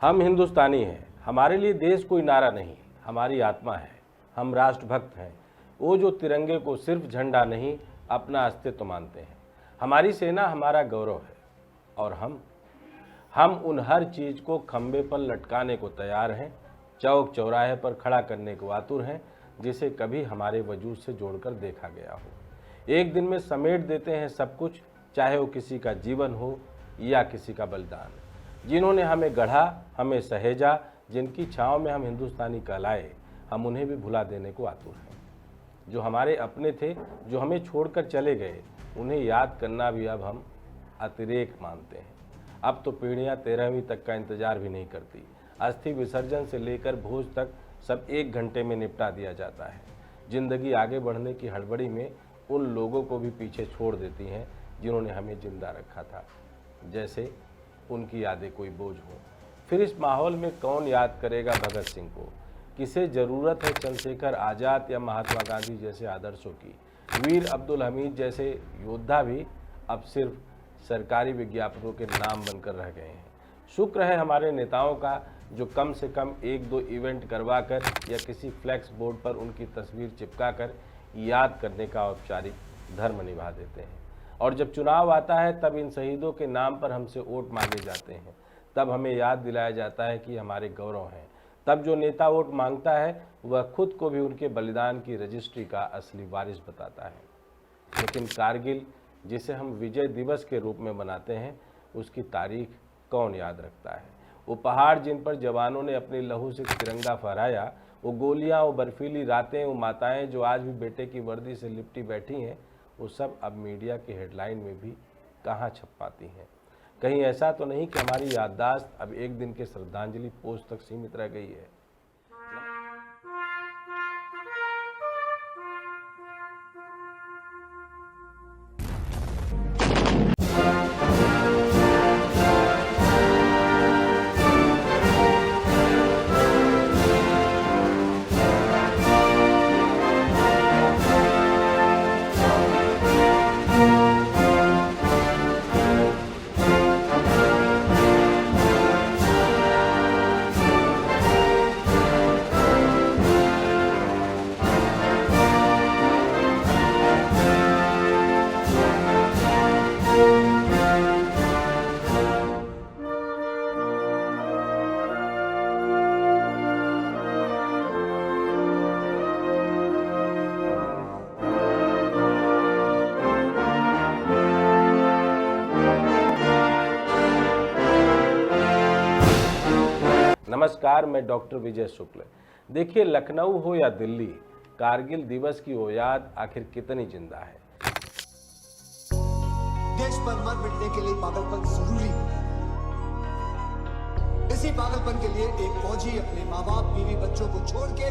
हम हिंदुस्तानी हैं। हमारे लिए देश कोई नारा नहीं, हमारी आत्मा है। हम राष्ट्रभक्त हैं, वो जो तिरंगे को सिर्फ झंडा नहीं अपना अस्तित्व मानते हैं। हमारी सेना हमारा गौरव है और हम उन हर चीज़ को खंबे पर लटकाने को तैयार हैं, चौक चौराहे पर खड़ा करने को आतुर हैं, जिसे कभी हमारे वजूद से जोड़कर देखा गया हो। एक दिन में समेट देते हैं सब कुछ, चाहे वो किसी का जीवन हो या किसी का बलिदान। जिन्होंने हमें गढ़ा, हमें सहेजा, जिनकी छाँव में हम हिंदुस्तानी कहलाए, हम उन्हें भी भुला देने को आतुर हैं। जो हमारे अपने थे, जो हमें छोड़कर चले गए, उन्हें याद करना भी अब हम अतिरेक मानते हैं। अब तो पीढ़ियां 13वीं तक का इंतजार भी नहीं करती। अस्थि विसर्जन से लेकर भोज तक सब 1 घंटे में निपटा दिया जाता है। जिंदगी आगे बढ़ने की हड़बड़ी में उन लोगों को भी पीछे छोड़ देती हैं जिन्होंने हमें जिंदा रखा था, जैसे उनकी यादें कोई बोझ हो। फिर इस माहौल में कौन याद करेगा भगत सिंह को? किसे ज़रूरत है चंद्रशेखर आज़ाद या महात्मा गांधी जैसे आदर्शों की? वीर अब्दुल हमीद जैसे योद्धा भी अब सिर्फ सरकारी विज्ञापनों के नाम बनकर रह गए हैं। शुक्र है हमारे नेताओं का, जो कम से कम 1-2 इवेंट करवाकर या किसी फ्लैक्स बोर्ड पर उनकी तस्वीर चिपकाकर याद करने का औपचारिक धर्म निभा देते हैं। और जब चुनाव आता है तब इन शहीदों के नाम पर हमसे वोट मांगे जाते हैं। तब हमें याद दिलाया जाता है कि हमारे गौरव हैं। तब जो नेता वोट मांगता है वह खुद को भी उनके बलिदान की रजिस्ट्री का असली वारिस बताता है। लेकिन कारगिल, जिसे हम विजय दिवस के रूप में मनाते हैं, उसकी तारीख कौन याद रखता है? वो पहाड़ जिन पर जवानों ने अपने लहू से तिरंगा फहराया, वो गोलियां, वो बर्फीली रातें, वो माताएं जो आज भी बेटे की वर्दी से लिपटी बैठी हैं, वो सब अब मीडिया की हेडलाइन में भी कहाँ छप पाती हैं? कहीं ऐसा तो नहीं कि हमारी याददाश्त अब एक दिन के श्रद्धांजलि पोस्ट तक सीमित रह गई है? नमस्कार, मैं डॉक्टर विजय शुक्ल। देखिए, लखनऊ हो या दिल्ली, कारगिल दिवस की वो याद आखिर कितनी जिंदा है। देश पर मर मिटने के लिए पागलपन जरूरी है। इसी पागलपन के लिए एक फौजी अपने माँ बाप, बीवी, बच्चों को छोड़ के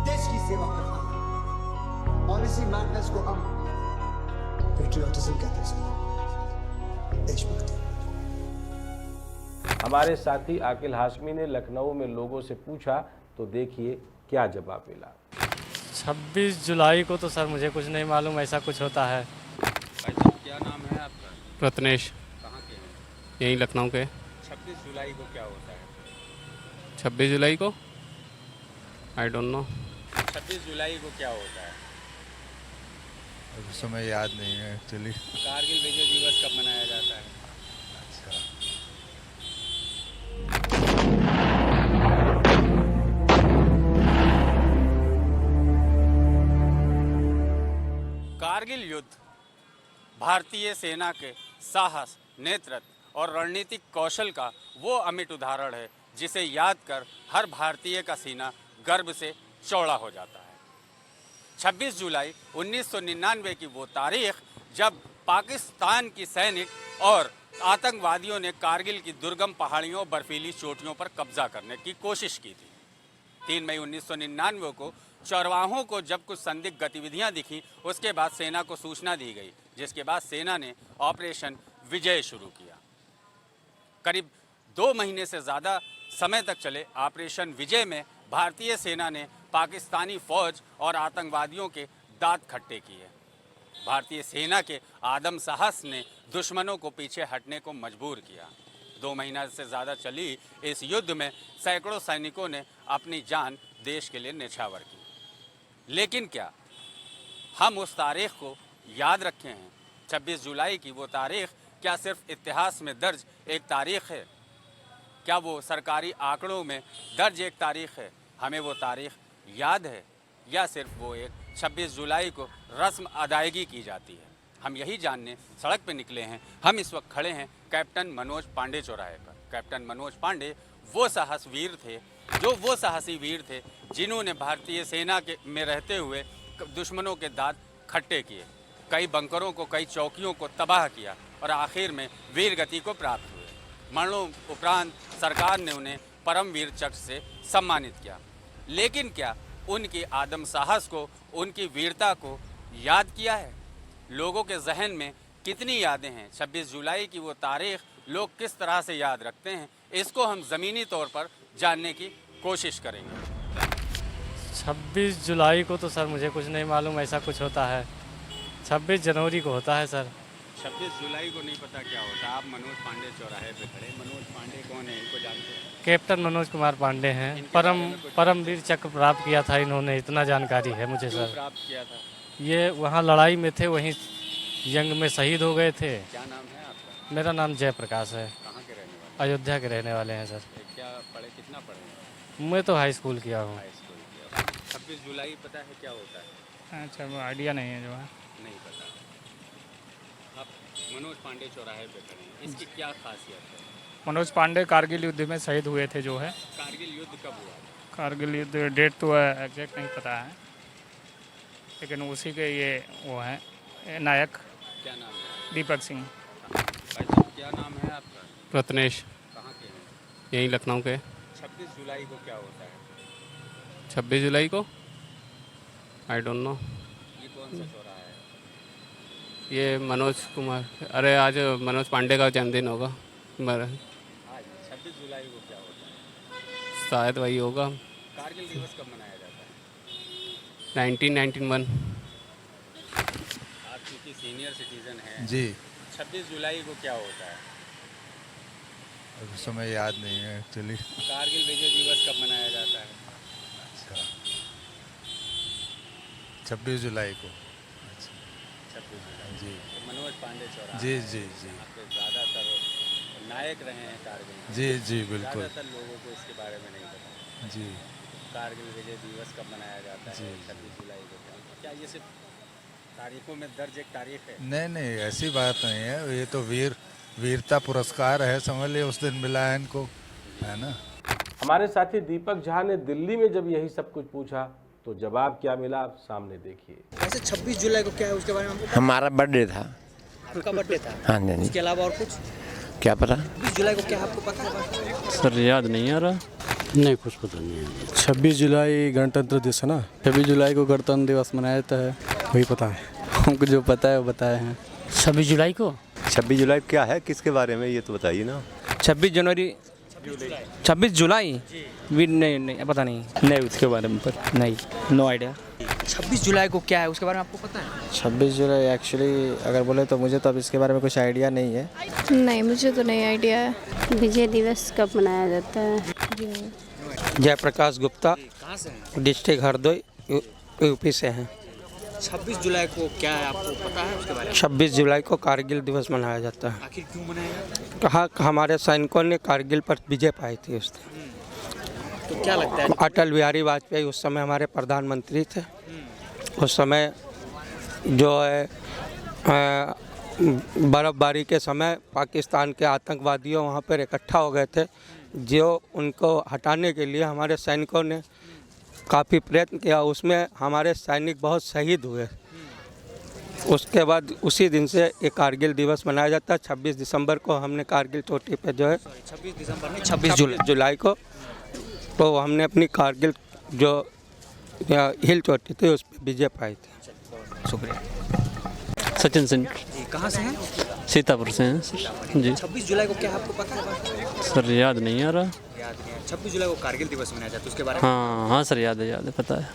देश की सेवा करता है। और इसी मैडनेस को हम पेट्रियोटिज्म कहते हैं, देशभक्ति। हमारे साथी आकिल हाशमी ने लखनऊ में लोगों से पूछा, तो देखिए क्या जवाब मिला। 26 जुलाई को तो सर मुझे कुछ नहीं मालूम, ऐसा कुछ होता है। क्या नाम है आपका? प्रत्नेश। कहाँ के हैं? यहीं लखनऊ के। 26 जुलाई को क्या होता है? 26 जुलाई को आई डोंट नो। 26 जुलाई को क्या होता है? उस समय याद नहीं है एक्चुअली। कारगिल विजय दिवस कब मनाया जाता है? कारगिल युद्ध भारतीय सेना के साहस, नेतृत्व और रणनीतिक कौशल का वो अमिट उदाहरण है जिसे याद कर हर भारतीय का सीना गर्व से चौड़ा हो जाता है। 26 जुलाई 1999 की वो तारीख जब पाकिस्तान की सैनिक और आतंकवादियों ने कारगिल की दुर्गम पहाड़ियों और बर्फीली चोटियों पर कब्जा करने की कोशिश की थी। 3 मई 1999 को चौरवाहों को जब कुछ संदिग्ध गतिविधियां दिखी, उसके बाद सेना को सूचना दी गई, जिसके बाद सेना ने ऑपरेशन विजय शुरू किया। करीब 2 महीने से ज़्यादा समय तक चले ऑपरेशन विजय में भारतीय सेना ने पाकिस्तानी फौज और आतंकवादियों के दांत खट्टे किए। भारतीय सेना के आदम साहस ने दुश्मनों को पीछे हटने को मजबूर किया। 2 महीना से ज़्यादा चली इस युद्ध में सैकड़ों सैनिकों ने अपनी जान देश के लिए न्यौछावर की। लेकिन क्या हम उस तारीख को याद रखे हैं? 26 जुलाई की वो तारीख क्या सिर्फ इतिहास में दर्ज एक तारीख है? क्या वो सरकारी आंकड़ों में दर्ज एक तारीख है? हमें वो तारीख याद है या सिर्फ वो एक 26 जुलाई को रस्म अदायगी की जाती है? हम यही जानने सड़क पे निकले हैं। हम इस वक्त खड़े हैं कैप्टन मनोज पांडे चौराहे पर। कैप्टन मनोज पांडे वो साहस वीर थे, वो साहसी वीर थे जिन्होंने भारतीय सेना के में रहते हुए दुश्मनों के दांत खट्टे किए, कई बंकरों को, कई चौकियों को तबाह किया और आखिर में वीर गति को प्राप्त हुए। मरणों उपरांत सरकार ने उन्हें परमवीर चक्र से सम्मानित किया। लेकिन क्या उनकी आदम साहस को, उनकी वीरता को याद किया है? लोगों के जहन में कितनी यादें हैं? 26 जुलाई की वो तारीख लोग किस तरह से याद रखते हैं, इसको हम ज़मीनी तौर पर जानने की कोशिश करेंगे। 26 जुलाई को तो सर मुझे कुछ नहीं मालूम, ऐसा कुछ होता है। 26 जनवरी को होता है सर। 26 जुलाई को नहीं पता क्या होता। आप मनोज पांडे चौराहे पे खड़े। मनोज पांडे कौन है, इनको जानते हैं? कैप्टन मनोज कुमार पांडे हैं। परमवीर चक्र प्राप्त किया था इन्होंने, इतना जानकारी है मुझे क्यों सर। प्राप्त किया था? ये वहाँ लड़ाई में थे, वहीं जंग में शहीद हो गए थे। क्या नाम है आपका? मेरा नाम जयप्रकाश है। कहाँ के रहने वाले? अयोध्या के रहने वाले हैं सर। क्या पढ़े, कितना पढ़े? मैं तो हाई स्कूल किया हूँ। हाई स्कूल किया। 26 जुलाई पता है क्या होता है? अच्छा, वो आइडिया नहीं है जो है। नहीं पता। आप मनोज पांडे चौराहे पे खड़े हैं, इसकी क्या खासियत है? मनोज पांडे कारगिल युद्ध में शहीद हुए थे जो है। कारगिल युद्ध कब हुआ था? कारगिल युद्ध डेट तो एग्जैक्ट नहीं पता है, लेकिन उसी के ये वो हैं नायक। क्या नाम है? दीपक सिंह। भाई साहब क्या नाम है आपका? रत्नेश, कहाँ के हैं? यहीं लखनऊ के। 26 जुलाई को क्या होता है? 26 जुलाई को आई डोंट नो। ये कौन सा चौराहा है? ये मनोज कुमार, अरे आज मनोज पांडे का जन्मदिन होगा। आज 26 जुलाई को क्या होता है? शायद वही होगा। कारगिल दिवस कब मनाया जाता है? 1991। आप क्योंकि सीनियर सिटीजन हैं, जी 26 जुलाई को क्या होता है? उस समय याद नहीं है एक्चुअली। कारगिल विजय दिवस कब मनाया जाता है? 26 जुलाई को। 26 जुलाई। जी तो मनोज पांडे चौराहा जी जी जी आपके ज़्यादातर नायक रहे हैं कारगिल में। जी जी बिल्कुल। ज़्यादातर लोगों को इसके बारे में नहीं पता। जी कारगिल विजय दिवस कब मनाया जाता है? जी। 26 जुलाई को। क्या ये सिर्फ तारीखों में दर्ज एक तारीख है? नहीं नहीं, ऐसी बात नहीं है। ये तो वीरता पुरस्कार है, समझ लिए, उस दिन मिला है इनको, है ना। हमारे साथी दीपक झा ने दिल्ली में जब यही सब कुछ पूछा तो जवाब क्या मिला आप सामने देखिए। वैसे 26 जुलाई को क्या है उसके बारे में हमको हमारा बर्थडे था। आपका बर्थडे था? हाँ जी। इसके अलावा और कुछ? क्या पता? 26 जुलाई को क्या आपको पता है? सर याद नहीं आ रहा। नहीं, कुछ पता नहीं है। 26 जुलाई गणतंत्र दिवस है ना। 26 जुलाई को गणतंत्र दिवस मनाया जाता है, वही पता है हमको। जो पता है वो बताए हैं। 26 जुलाई को 26 जुलाई क्या है, किसके बारे में, ये तो बताइए ना। 26 जनवरी 26 जुलाई नहीं पता नहीं उसके बारे में, पर नहीं, नो आइडिया। 26 जुलाई को क्या है उसके बारे में आपको पता है? 26 जुलाई एक्चुअली अगर बोले तो मुझे तो अब इसके बारे में कुछ आइडिया नहीं है। नहीं, मुझे तो नहीं आइडिया है। विजय दिवस कब मनाया जाता है? जयप्रकाश गुप्ता, कहाँ से हैं? डिस्ट्रिक्ट हरदोई, यूपी से हैं। 26 जुलाई को क्या है आपको पता है उसके बारे में? 26 जुलाई को कारगिल दिवस मनाया जाता है। आखिर क्यों मनाया जाता है? कहा हमारे सैनिकों ने कारगिल पर विजय पाई थी उस दिन। तो क्या लगता है? अटल बिहारी वाजपेयी उस समय हमारे प्रधानमंत्री थे। उस समय जो है बर्फ़बारी के समय पाकिस्तान के आतंकवादियों वहाँ पर इकट्ठा हो गए थे, जो उनको हटाने के लिए हमारे सैनिकों ने काफ़ी प्रयत्न किया। उसमें हमारे सैनिक बहुत शहीद हुए। उसके बाद उसी दिन से ये कारगिल दिवस मनाया जाता है। 26 दिसंबर को हमने कारगिल चोटी पे जो है 26 दिसंबर नहीं, 26 जुलाई को तो हमने अपनी कारगिल जो हिल चोटी थी उस पर विजय पाई थी। शुक्रिया। सचिन सिंह, कहाँ से हैं? सीतापुर से हैं सर। जी 26 जुलाई को क्या है आपको पता है? सर याद नहीं आ रहा। याद नहीं है। 26 जुलाई को कारगिल दिवस मनाया जाता है, उसके बारे में हाँ सर, याद है पता है।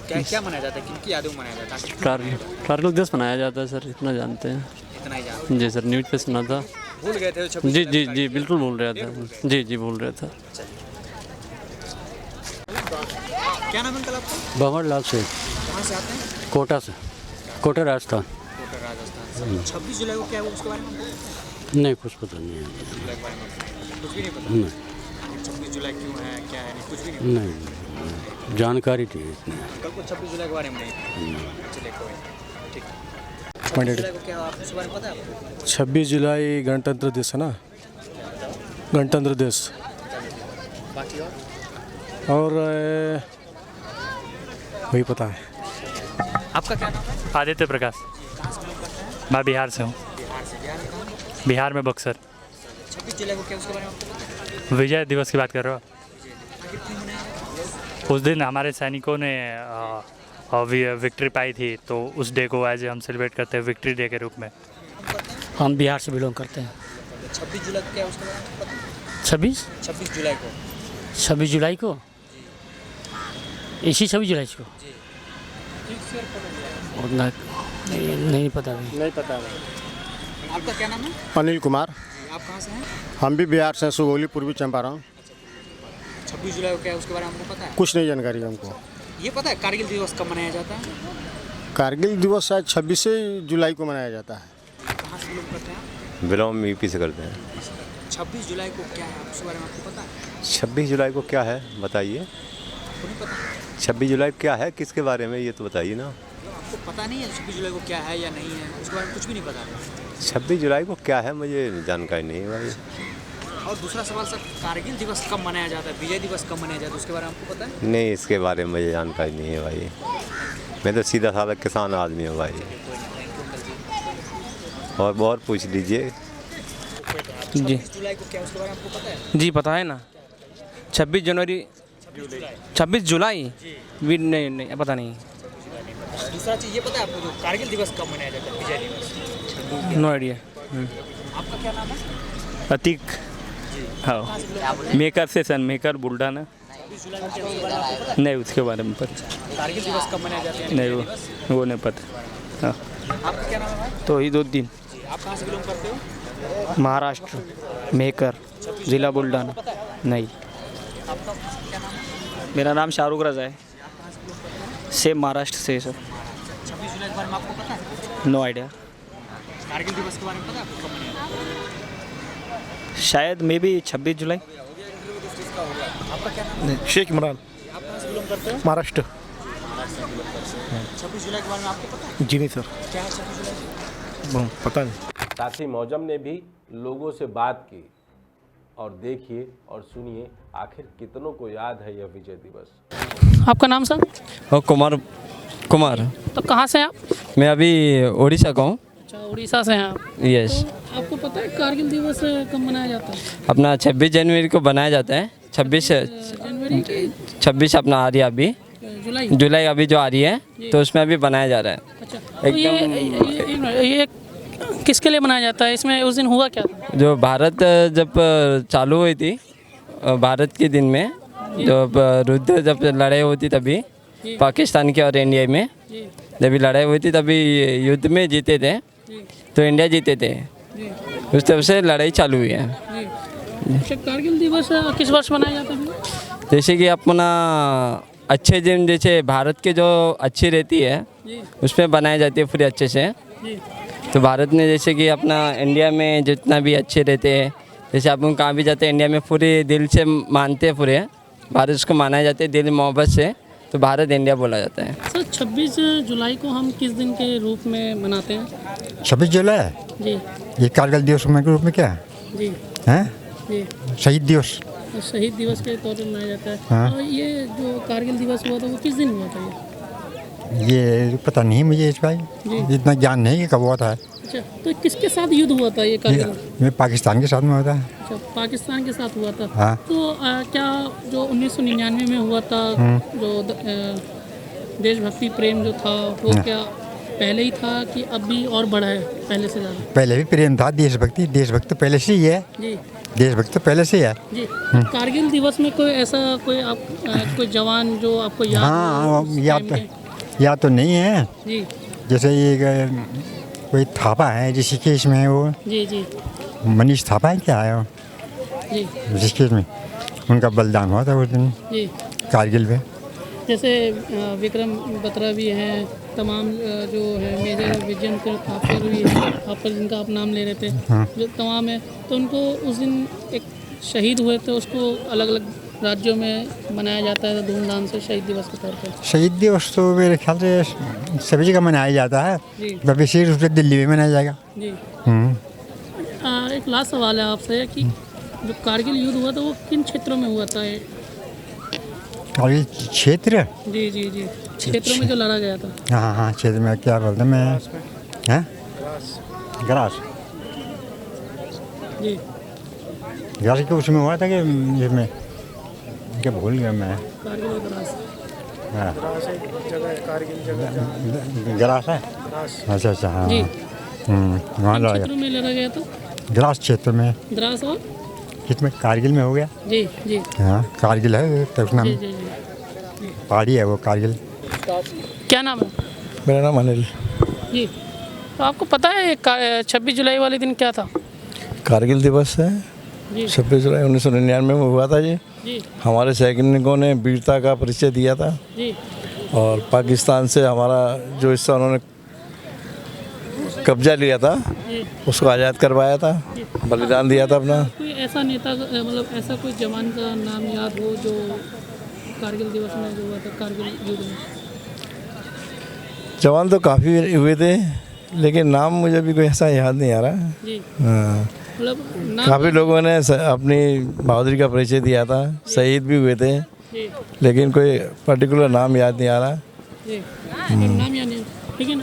क्या क्या मनाया जाता है, किनकी यादों में मनाया जाता है? कारगिल दिवस मनाया जाता है सर, इतना जानते हैं। इतना ही जानते जी सर, न्यूज़ पे सुना था। हैं। भूल गए थे 26 जी जुलाई जी को जी बिल्कुल भूल रहा था। जी जी भूल रहा था। क्या नाम है अंकल आपका? भंवर लाल से, कहाँ से आते हैं? कोटा से, कोटा राजस्थान। कोटा राजस्थान से। 26 जुलाई को क्या हुआ उसके बारे में आपको नहीं कुछ पता नहीं है। जुलाई के बारे में कुछ भी नहीं पता? नहीं 26 जुलाई क्यों है क्या है नहीं कुछ भी नहीं नहीं जानकारी थी इतनी। अंकल को 26 जुलाई के बारे में नहीं चले कोई ठीक है। 26 जुलाई को क्या आप उसके बारे में पता है आपको? 26 जुलाई गणतंत्र दिवस है ना, गणतंत्र दिवस। बाकी और वही पता है। आपका क्या नाम है? आदित्य प्रकाश। कहाँ से बिलोंग करते हैं? मैं बिहार से हूँ। बिहार से। बिहार में कहाँ? बिहार में बक्सर। 26 जुलाई को क्या उसके बारे में आपको पता है? विजय दिवस की बात कर रहे हो? आखिर क्यों मनाया जाता है? उस दिन हमारे सैनिकों ने विक्ट्री पाई थी, तो उस डे को एज हम सेलिब्रेट करते हैं विक्ट्री डे के रूप में। हम बिहार से बिलोंग करते हैं। 26 जुलाई को क्या उसके बारे में पता है? 26 जुलाई को 26 जुलाई को इसी 26 जुलाई को उतना नहीं पता भी। नहीं पता है। आपका क्या नाम है? अनिल कुमार। आप कहाँ से हैं? हम भी बिहार से, सुगौली पूर्वी चंपारण। 26 जुलाई को क्या है उसके बारे में आपको पता है? कुछ नहीं जानकारी हमको। ये पता है कारगिल दिवस कब मनाया जाता है? कारगिल दिवस शायद 26 जुलाई को मनाया जाता है। कहाँ से बिलोंग करते हैं आप? बिलोंग यूपी से करते हैं। 26 जुलाई को क्या है उसके बारे में आपको पता है? 26 जुलाई को क्या है बताइए। आपको नहीं पता? 26 जुलाई क्या है, किसके बारे में, ये तो बताइए ना। आपको पता नहीं है 26 जुलाई को क्या है या नहीं है उसके बारे में कुछ भी नहीं पता? 26 जुलाई को क्या है मुझे जानकारी नहीं है भाई। और दूसरा सवाल सर, कारगिल दिवस कब मनाया जाता है, विजय दिवस कब मनाया जाता है उसके बारे में आपको पता है? नहीं, इसके बारे में मुझे जानकारी नहीं है भाई। मैं तो सीधा साधा किसान आदमी हूँ भाई। और पूछ लीजिए। 26 जुलाई को क्या उसके बारे में आपको पता है? जी पता है ना, 26 जनवरी 26 जुलाई भी नहीं पता नहीं। दूसरा चीज़ ये पता है आपको, जो कारगिल दिवस कब मनाया जाता है, विजय दिवस? No idea. आपका क्या नाम है? अतीक। हाँ, मेकर से सन मेकर बुल्ढाना। 26 जुलाई को क्या उसके बारे में आपको पता है? नहीं उसके बारे में पता कारगिल दिवस कब मनाया जाता है? नहीं, विजय दिवस? वो नहीं पता। हाँ आपका क्या नाम है भाई? तो ईद-उद-दीन। जी, आप कहाँ से बिलोंग करते हो? महाराष्ट्र, मेकर, जिला बुल्ढाना। नहीं। आपका क्या नाम है? मेरा नाम शाहरुख रजा है। सेम महाराष्ट्र से सर। 26 जुलाई के बारे में आपको पता है? No idea. कारगिल दिवस के बारे में पता है आपको कब मनाया जाता है? शायद मे बी 26 जुलाई। आपका क्या नाम है? शेख इमरान, आप कहाँ से बिलोंग करते हो? महाराष्ट्र। 26 जुलाई के बारे में आपको पता है? जी नहीं सर, क्या है 26 जुलाई? पता नहीं। साथी मौजम ने भी लोगों से बात की और देखिए और सुनिए आखिर कितनों को याद है यह विजय दिवस। आपका नाम सर? कुमार। तो कहाँ से हैं आप? मैं अभी उड़ीसा का हूँ। अच्छा, उड़ीसा से हैं आप। यस। तो आपको पता है कारगिल दिवस कब मनाया जाता है? अपना 26 जनवरी को बनाया जाता है। 26 जनवरी की 26 अपना आ रही है अभी, जुलाई अभी जो आ रही है, तो उसमें अभी बनाया जा रहा है। अच्छा, तो ये किसके लिए मनाया जाता है? इसमें उस दिन हुआ क्या था? जो भारत जब चालू हुई थी, भारत के दिन में जब युद्ध जब लड़ाई होती तभी पाकिस्तान के और इंडिया में जब लड़ाई हुई थी तभी युद्ध में जीते थे, तो इंडिया जीते थे, उस तरफ से लड़ाई चालू हुई है। अच्छा, कारगिल दिवस किस वर्ष मनाया जाता है? जैसे कि अपना अच्छे दिन, जैसे भारत के जो अच्छी रहती है उसमें बनाई जाती है पूरे अच्छे से। तो भारत ने जैसे कि अपना इंडिया में जितना भी अच्छे रहते हैं, जैसे अपन कहाँ भी जाते हैं इंडिया में पूरे दिल से मानते हैं, पूरे भारत उसको माना जाता है दिल मोहब्बत से, तो भारत इंडिया बोला जाता है। सर 26 जुलाई को हम किस दिन के रूप में मनाते हैं? 26 जुलाई जी ये कारगिल दिवस के रूप में क्या जी है? जी, शहीद दिवस। शहीद दिवस के तौर पर मनाया जाता है। हाँ। और ये जो कारगिल दिवस हुआ था वो किस दिन हुआ था? ये पता नहीं मुझे इस भाई, इतना ज्ञान नहीं कि कब हुआ था। अच्छा, तो किसके साथ युद्ध हुआ था ये कारगिल? ये पाकिस्तान के साथ में होता है। अच्छा, पाकिस्तान के साथ हुआ था। हाँ। तो क्या जो 1999 में हुआ था, जो देशभक्ति प्रेम जो था वो क्या पहले ही था कि अभी और बढ़ा है पहले से ज़्यादा? पहले भी प्रेम था, देशभक्ति पहले से ही है। जी, देशभक्ति तो पहले से ही है। जी। कारगिल दिवस में कोई ऐसा कोई जवान जो आपको याद हाँ, हो उस याद टाइम के? याद तो नहीं है। जी जैसे ये कोई थापा है ऋषिकेश में, वो जी जी मनीष थापा है क्या है जी जिस केस में उनका बलिदान हुआ था उस दिन जी। कारगिल में। जैसे विक्रम बत्रा भी हैं, तमाम जो है मेजर विजन थापर भी हैं, थापर जिनका आप नाम ले रहे थे, जो तमाम है, तो उनको उस दिन एक शहीद हुए थे, उसको अलग अलग राज्यों में मनाया जाता है धूमधाम से शहीद दिवस के तौर पर। शहीद दिवस तो मेरे ख्याल से सभी जगह मनाया जाता है, जी विशेष रूप से दिल्ली में मनाया जाएगा। जी। एक लास्ट सवाल है आपसे कि जो कारगिल युद्ध हुआ था वो किन क्षेत्रों में हुआ था? कारगिल क्षेत्र, जी जी जी, क्षेत्रों में जो लड़ा गया था। हाँ हाँ क्षेत्र में क्या बोलते हैं मैं, हैं ग्रास जी ग्रास के उसमें हुआ था कि इसमें क्या भूल गया मैं। कारगिल और द्रास। हाँ ग्रास है, अच्छा अच्छा हाँ जी। वहाँ लड़ा क्षेत्रों में लड़ा गया था? गया ग्रास क्षेत्र में, द्रास और किसमें कारगिल में हो गया। जी जी हाँ कारगिल है तो उसका जी नाम जी जी। पहाड़ी है वो कारगिल। क्या नाम है? मेरा नाम अनिल। जी, तो आपको पता है 26 जुलाई वाले दिन क्या था? कारगिल दिवस है, जी 26 जुलाई 1999 में हुआ था जी। जी हमारे सैनिकों ने वीरता का परिचय दिया था जी और पाकिस्तान से हमारा जो हिस्सा उन्होंने कब्जा लिया था जी। उसको आज़ाद करवाया था, बलिदान दिया था अपना। कोई ऐसा नेता मतलब ऐसा कोई जवान का नाम याद हो जो कारगिल दिवस में जो हुआ था, कारगिल युद्ध में? जवान तो काफ़ी हुए थे लेकिन नाम मुझे भी कोई ऐसा याद नहीं आ रहा। जी हाँ, मतलब नाम काफ़ी लोगों ने अपनी बहादुरी का परिचय दिया था, शहीद भी हुए थे, जी लेकिन कोई पर्टिकुलर नाम याद नहीं आ रहा। जी नाम याद नहीं, लेकिन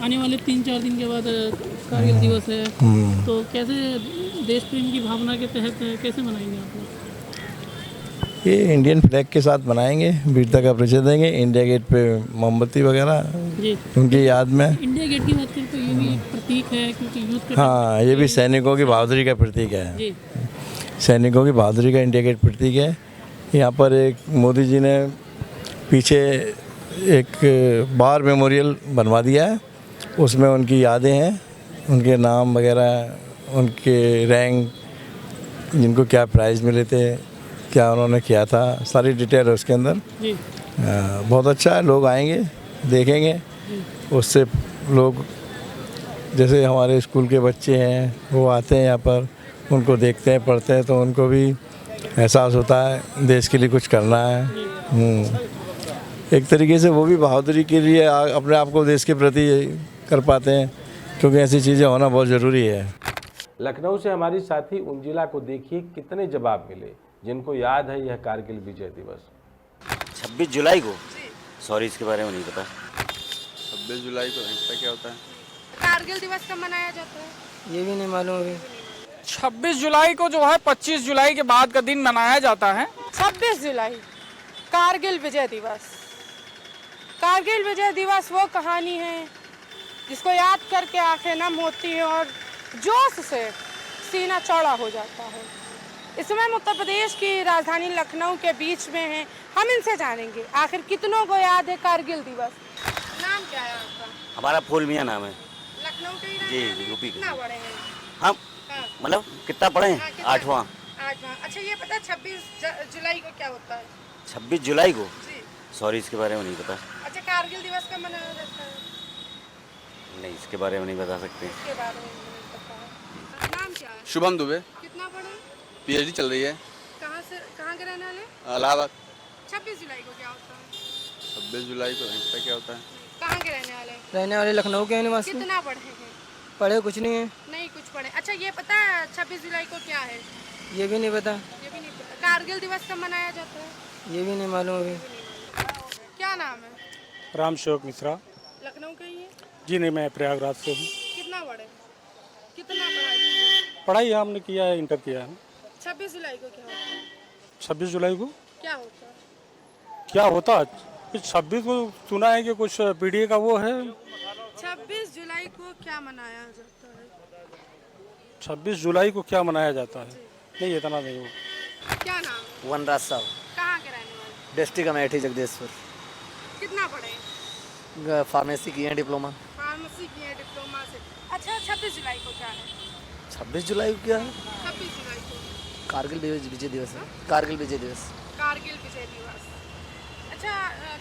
आने वाले 3-4 दिन के बाद कारगिल दिवस है, तो कैसे देश प्रेम की भावना के तहत कैसे मनाएंगे आप लोग? ये इंडियन फ्लैग के साथ मनाएंगे, वीरता का परिचय देंगे, इंडिया गेट पे मोमबत्ती वगैरह जी। उनकी याद में। इंडिया गेट की बात करें तो ये भी एक प्रतीक है क्योंकि युद्ध के हाँ ये भी सैनिकों की बहादुरी का प्रतीक है। जी सैनिकों की बहादुरी का इंडिया गेट प्रतीक है। यहाँ पर एक मोदी जी ने पीछे एक बार मेमोरियल बनवा दिया है, उसमें उनकी यादें हैं, उनके नाम वगैरह, उनके रैंक, जिनको क्या प्राइज़ मिले थे, क्या उन्होंने किया था, सारी डिटेल है उसके अंदर। जी बहुत अच्छा है, लोग आएंगे देखेंगे, उससे लोग जैसे हमारे स्कूल के बच्चे हैं वो आते हैं यहाँ पर, उनको देखते हैं, पढ़ते हैं, तो उनको भी एहसास होता है देश के लिए कुछ करना है। एक तरीके से वो भी बहादुरी के लिए अपने आप को देश के प्रति कर पाते हैं, क्योंकि ऐसी चीज़ें होना बहुत ज़रूरी है। लखनऊ से हमारी साथी उंजिला को देखिए कितने जवाब मिले जिनको याद है यह कारगिल विजय दिवस। 26 जुलाई को, सॉरी इसके बारे में नहीं पता। 26 जुलाई को पता क्या होता है? कारगिल दिवस कब मनाया जाता है? ये भी नहीं मालूम अभी। 26 जुलाई को जो है 25 जुलाई के बाद का दिन मनाया जाता है। 26 जुलाई कारगिल विजय दिवस। कारगिल विजय दिवस वो कहानी है जिसको याद करके आंखें नम होती हैं और जोश से सीना चौड़ा हो जाता है। इस समय हम उत्तर प्रदेश की राजधानी लखनऊ के बीच में हैं। हम इनसे जानेंगे आखिर कितनों को याद है कारगिल दिवस। नाम क्या है आपका? हमारा फूल मियाँ नाम है। लखनऊ के ही जी, रहने वाले? यूपी के। कितना बड़े हैं? हम मतलब कितना पढ़े हैं? कितना? 8वां। 8वां। अच्छा ये पता 26 जुलाई को क्या होता है? 26 जुलाई को, जी। सॉरी इसके बारे में नहीं पता। अच्छा कारगिल दिवस कब मनाया जाता है? नहीं इसके बारे में नहीं बता सकते। इसके बारे में नहीं पता। नाम क्या है? शुभम दुबे, कितना पढ़े? पीएचडी चल रही है कहाँ के रहने वाले? इलाहाबाद। 26 जुलाई को क्या होता है? 26 जुलाई को पता क्या होता है? कहाँ के रहने वाले? रहने वाले लखनऊ के निवासी। कितना पढ़े हैं? पढ़े कुछ नहीं है। नहीं कुछ पढ़े। अच्छा ये पता है 26 जुलाई को क्या है? ये भी नहीं पता। ये भी नहीं पता। कारगिल दिवस कब मनाया जाता है? ये भी नहीं मालूम अभी। क्या नाम है? राम सेवक मिश्रा। लखनऊ के ही है? जी नहीं, मैं प्रयागराज से हूँ। कितना पढ़े? कितना पढ़ाई? पढ़ाई हमने किया है, इंटर किया है। 26 जुलाई को क्या होता है? 26 जुलाई को क्या होता है? क्या होता है? कुछ 26 को सुना है कि कुछ पीढ़ी का वो है। 26 जुलाई को क्या मनाया जाता है? 26 जुलाई को क्या मनाया जाता है? नहीं इतना नहीं हो। क्या नाम? वनराज साहब, कहाँ के रहने वाले? डिस्ट्रिक्ट अमेठी जगदीशपुर। कितना पढ़े? फार्मेसी की है, डिप्लोमा। फार्मेसी की है, डिप्लोमा से। अच्छा 26 जुलाई को क्या है? 26 जुलाई को क्या है? 26 जुलाई को कारगिल विजय दिवस है। कारगिल विजय दिवस। कारगिल विजय दिवस। अच्छा,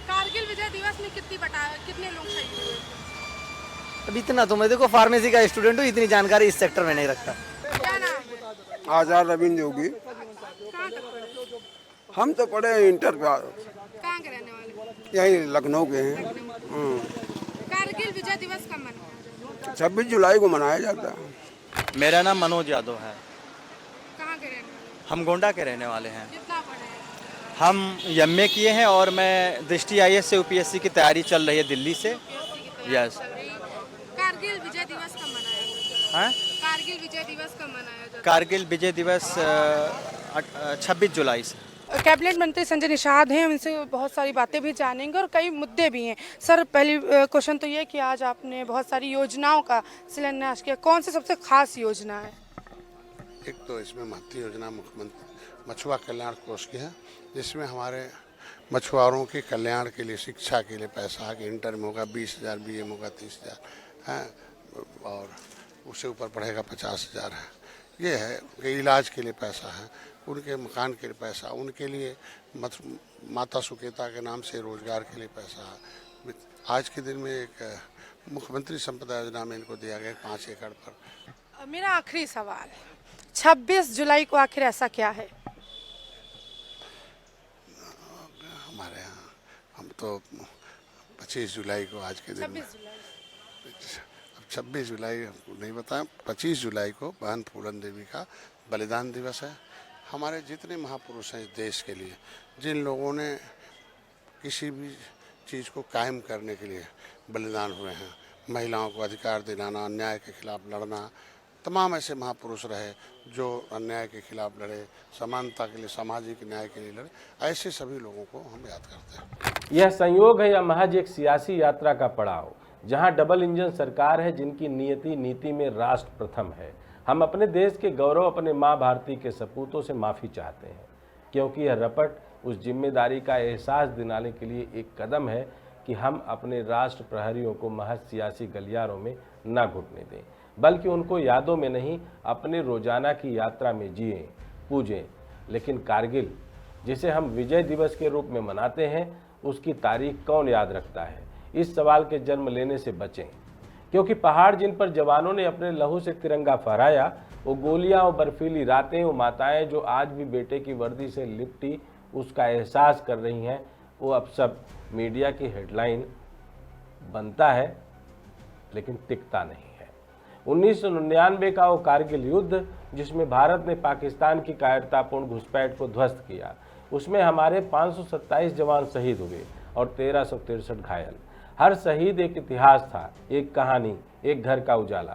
कारगिल विजय दिवस में कितने लोग शहीद हुए थे? अब इतना तो मैं देखो फार्मेसी का स्टूडेंट हूँ, इतनी जानकारी इस सेक्टर में नहीं रखता। क्या नाम है? आजाद रविंद्र योगी। कहाँ तक पढ़े? हम तो पढ़े हैं इंटर पे। कहाँ के रहने वाले? यही लखनऊ के हैं। कारगिल विजय दिवस कब मनाया? 26 जुलाई को मनाया जाता है। मेरा नाम मनोज यादव है। कहाँ के रहने वाले? हम गोंडा के रहने वाले हैं। कितना पढ़े हैं? हम एमए किए हैं और मैं दृष्टि आईएएस से यूपीएससी की तैयारी चल रही है दिल्ली से। यस। कारगिल विजय दिवस कब मनाया? हाँ? कारगिल विजय दिवस कब मनाया जाता है? कारगिल विजय दिवस 26 जुलाई से। कैबिनेट मंत्री संजय निषाद हैं, उनसे बहुत सारी बातें भी जानेंगे और कई मुद्दे भी हैं। सर, पहली क्वेश्चन तो ये कि आज आपने बहुत सारी योजनाओं का शिलान्यास किया, कौन सी सबसे खास योजना है? एक तो इसमें महत्वपूर्ण योजना मुख्यमंत्री मछुआ कल्याण कोष की है, जिसमें हमारे मछुआरों के कल्याण के लिए, शिक्षा के लिए पैसा कि इंटर में होगा 20,000, बीए में होगा 30,000 है, और उससे ऊपर पढ़ेगा 50,000 है। ये है कि इलाज के लिए पैसा है, उनके मकान के लिए पैसा, उनके लिए माता सुकेता के नाम से रोजगार के लिए पैसा है। आज के दिन में एक मुख्यमंत्री संपदा योजना में इनको दिया गया 5 एकड़ पर। मेरा आखिरी सवाल, 26 जुलाई को आखिर ऐसा क्या है? हमारे यहाँ हम तो 25 जुलाई को आज के दिन में, 26 जुलाई हमको नहीं बताया, 25 जुलाई को बहन फूलन देवी का बलिदान दिवस है। हमारे जितने महापुरुष हैं इस देश के लिए, जिन लोगों ने किसी भी चीज़ को कायम करने के लिए बलिदान हुए हैं, महिलाओं को अधिकार दिलाना, अन्याय के खिलाफ लड़ना, तमाम ऐसे महापुरुष रहे जो अन्याय के खिलाफ लड़े, समानता के लिए, सामाजिक न्याय के लिए लड़े, ऐसे सभी लोगों को हम याद करते हैं। यह संयोग है या महज एक सियासी यात्रा का पड़ाव, जहां डबल इंजन सरकार है जिनकी नीति में राष्ट्र प्रथम है। हम अपने देश के गौरव, अपने माँ भारती के सपूतों से माफ़ी चाहते हैं, क्योंकि यह रपट उस जिम्मेदारी का एहसास दिलाने के लिए एक कदम है कि हम अपने राष्ट्र प्रहरियों को महज सियासी गलियारों में न घुटने दें, बल्कि उनको यादों में नहीं, अपने रोजाना की यात्रा में जिएं, पूजें। लेकिन कारगिल, जिसे हम विजय दिवस के रूप में मनाते हैं, उसकी तारीख कौन याद रखता है? इस सवाल के जन्म लेने से बचें, क्योंकि पहाड़ जिन पर जवानों ने अपने लहू से तिरंगा फहराया, वो गोलियां और बर्फीली रातें, वो माताएं जो आज भी बेटे की वर्दी से लिपटी उसका एहसास कर रही हैं, वो अब सब मीडिया की हेडलाइन बनता है लेकिन टिकता नहीं है। 1999 का वो कारगिल युद्ध, जिसमें भारत ने पाकिस्तान की कायरतापूर्ण घुसपैठ को ध्वस्त किया, उसमें हमारे 527 जवान शहीद हुए और 1363 घायल। हर शहीद एक इतिहास था, एक कहानी, एक घर का उजाला।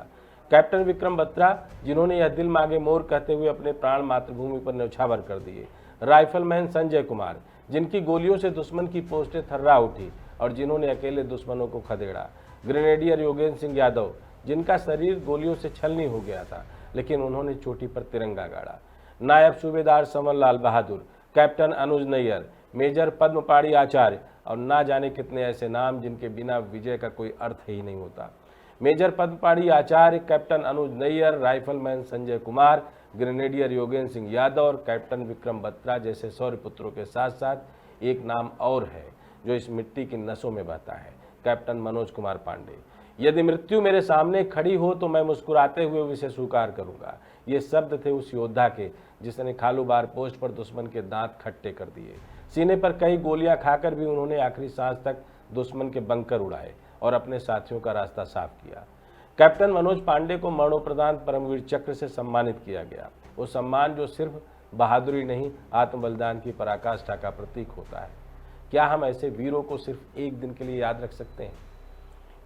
कैप्टन विक्रम बत्रा, जिन्होंने यह दिल मांगे मोर कहते हुए अपने प्राण मातृभूमि पर न्यौछावर कर दिए। राइफलमैन संजय कुमार, जिनकी गोलियों से दुश्मन की पोस्टें थर्रा उठी और जिन्होंने अकेले दुश्मनों को खदेड़ा। ग्रेनेडियर योगेंद्र सिंह यादव, जिनका शरीर गोलियों से छलनी हो गया था, लेकिन उन्होंने चोटी पर तिरंगा गाड़ा। नायब सूबेदार समन लाल बहादुर, कैप्टन अनुज नैयर, मेजर पद्मपाड़ी आचार्य और ना जाने कितने ऐसे नाम जिनके बिना विजय का कोई अर्थ ही नहीं होता। मेजर पद्मपाड़ी आचार्य, कैप्टन अनुज नैयर, राइफलमैन संजय कुमार, ग्रेनेडियर योगेंद्र सिंह यादव और कैप्टन विक्रम बत्रा जैसे शौर्य पुत्रों के साथ साथ एक नाम और है जो इस मिट्टी की नसों में बहता है, कैप्टन मनोज कुमार पांडे। यदि मृत्यु मेरे सामने खड़ी हो तो मैं मुस्कुराते हुए उसे स्वीकार करूंगा। ये शब्द थे उस योद्धा के जिसने खालूबार पोस्ट पर दुश्मन के दांत खट्टे कर दिए। सीने पर कई गोलियां खाकर भी उन्होंने आखिरी सांस तक दुश्मन के बंकर उड़ाए और अपने साथियों का रास्ता साफ किया। कैप्टन मनोज पांडे को मरणोपरांत परमवीर चक्र से सम्मानित किया गया। वो सम्मान जो सिर्फ बहादुरी नहीं, आत्म बलिदान की पराकाष्ठा का प्रतीक होता है। क्या हम ऐसे वीरों को सिर्फ एक दिन के लिए याद रख सकते हैं?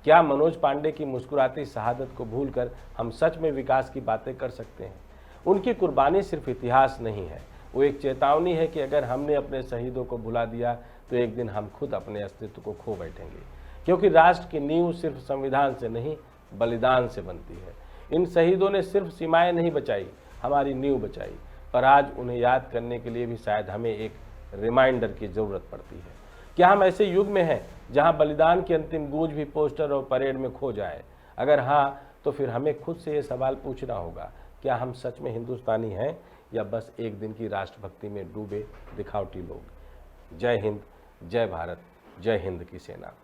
क्या मनोज पांडे की मुस्कुराती शहादत को भूलकर हम सच में विकास की बातें कर सकते हैं? उनकी कुर्बानी सिर्फ इतिहास नहीं है, वो एक चेतावनी है कि अगर हमने अपने शहीदों को भुला दिया तो एक दिन हम खुद अपने अस्तित्व को खो बैठेंगे, क्योंकि राष्ट्र की नींव सिर्फ संविधान से नहीं, बलिदान से बनती है। इन शहीदों ने सिर्फ सीमाएं नहीं बचाई, हमारी नींव बचाई, पर आज उन्हें याद करने के लिए भी शायद हमें एक रिमाइंडर की ज़रूरत पड़ती है। क्या हम ऐसे युग में हैं जहां बलिदान की अंतिम गूंज भी पोस्टर और परेड में खो जाए? अगर हाँ, तो फिर हमें खुद से ये सवाल पूछना होगा, क्या हम सच में हिंदुस्तानी हैं या बस एक दिन की राष्ट्रभक्ति में डूबे दिखावटी लोग। जय हिंद, जय भारत, जय हिंद की सेना।